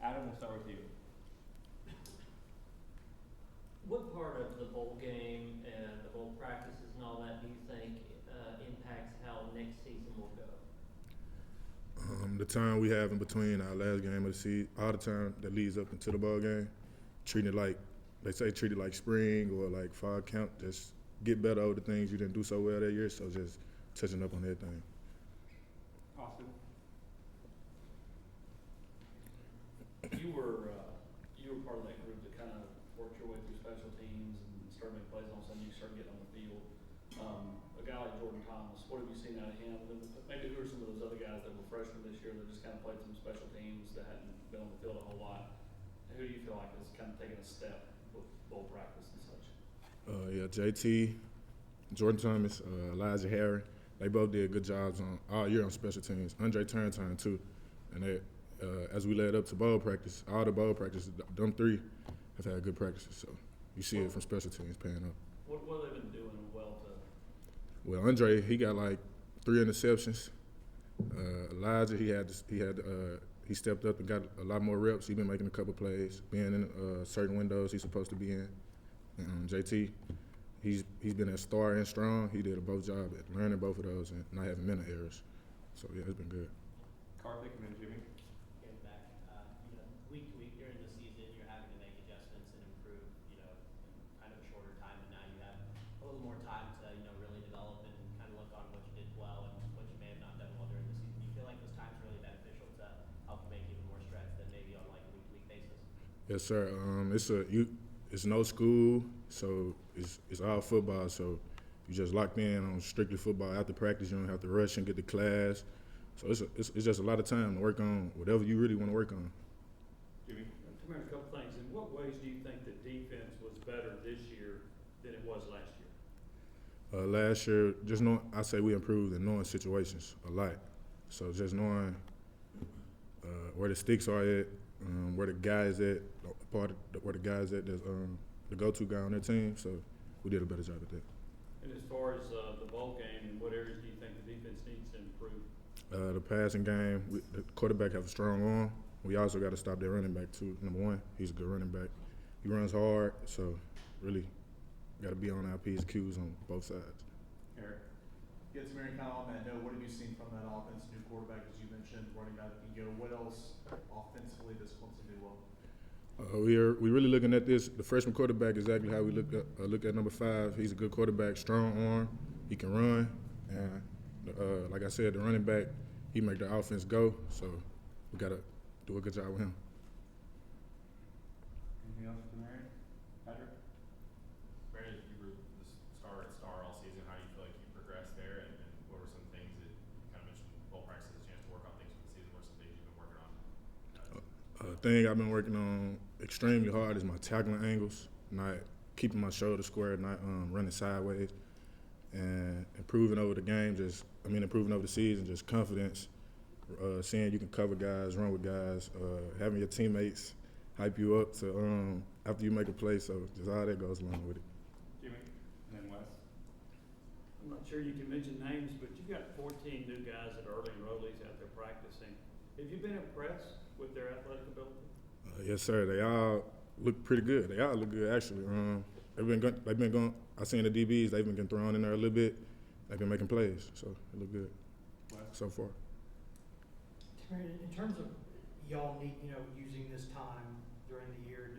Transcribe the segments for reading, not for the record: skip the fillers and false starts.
Adam, we'll start with you. What part of the bowl game and the bowl practices and all that do you think impacts how next season will go? The time we have in between our last game of the season, all the time that leads up into the ball game, treat it like treat it like spring or like fall camp. Just get better over the things you didn't do so well that year. So just touching up on everything. Austin. You were part of that group that kind of worked your way through special teams and started making plays. All of a sudden, you started getting on the field. A guy like Jordan Thomas, what have you seen out of him? And then maybe who are some of those other guys that were freshmen this year that just kind of played some special teams that hadn't been on the field a whole lot? And who do you feel like has kind of taken a step with bowl practice and such? Yeah, JT, Jordan Thomas, Elijah Harry, they both did good jobs on all year on special teams. Andre Turntine too, and they, as we led up to bowl practice, all the bowl practices, them three have had good practices. So you see it from special teams paying up. What have they been doing well to? Well, Andre, he got like 3 interceptions. Elijah, he stepped up and got a lot more reps. He's been making a couple plays, being in certain windows he's supposed to be in. JT, he's been a star and strong. He did a both job at learning both of those and not having mental errors. So yeah, it's been good. Karthik and then Jimmy. Getting back, week to week during the season, you're having to make adjustments and improve, in kind of a shorter time, and now you have a little more time to, really develop and kind of look on what you did well and what you may have not done well during the season. Do you feel like those times are really beneficial to help you make even more strides than maybe on like a week-to-week basis? Yes, sir. It's no school, so it's all football. So you just locked in on strictly football. After practice, you don't have to rush and get to class. So it's just a lot of time to work on whatever you really want to work on. Jimmy. Tamarion, a couple things. In what ways do you think the defense was better this year than it was last year? Last year, I say we improved in knowing situations a lot. So just knowing where the sticks are at, where the guys at, where the guys at that's the go-to guy on their team. So we did a better job at that. And as far as the bowl game, in what areas do you think the defense needs to improve? The passing game, the quarterback has a strong arm. We also got to stop their running back too. Number one, he's a good running back. He runs hard, so really got to be on our P's and Q's on both sides. Eric. Yeah, Tamarion, kind of on that note, what have you seen from that offense? New quarterback, as you mentioned, running back that can go. What else offensively does Clemson do well? We really looking at this. The freshman quarterback exactly how we look at number 5. He's a good quarterback, strong arm. He can run, and like I said, the running back, he make the offense go. So we got to do a good job with him. Anything else for Tamarion? Patrick. Brandon, you were the star all season. How do you feel like you progressed there, and what were some things that you kind of mentioned bowl practice as a chance to work on things for the season? What are some things you've been working on? Thing I've been working on extremely hard is my tackling angles, not keeping my shoulder square, not running sideways, and improving over the game. Improving over the season, just confidence, seeing you can cover guys, run with guys, having your teammates hype you up to after you make a play. So just all that goes along with it. Jimmy. And then Wes. I'm not sure you can mention names, but you've got 14 new guys that are early enrollees out there practicing. Have you been impressed with their athletic ability? Yes, sir. They all look pretty good. They all look good, actually. They've been going. I seen the DBs. They've been getting thrown in there a little bit. They've been making plays, so it look good so far. In terms of y'all need, using this time during the year,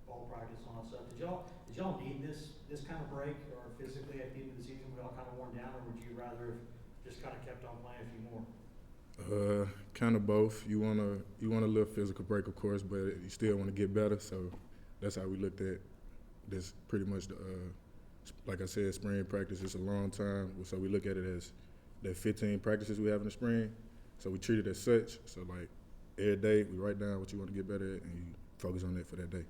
ball practice and all that stuff, did y'all need this kind of break, or physically at the end of the season, were y'all kind of worn down, or would you rather have just kind of kept on playing a few more? Kind of both. You want a little physical break, of course, but you still want to get better. So that's how we looked at this. Pretty much, like I said, spring practice is a long time, so we look at it as the 15 practices we have in the spring. So we treat it as such. So like every day, we write down what you want to get better at, and you focus on it for that day.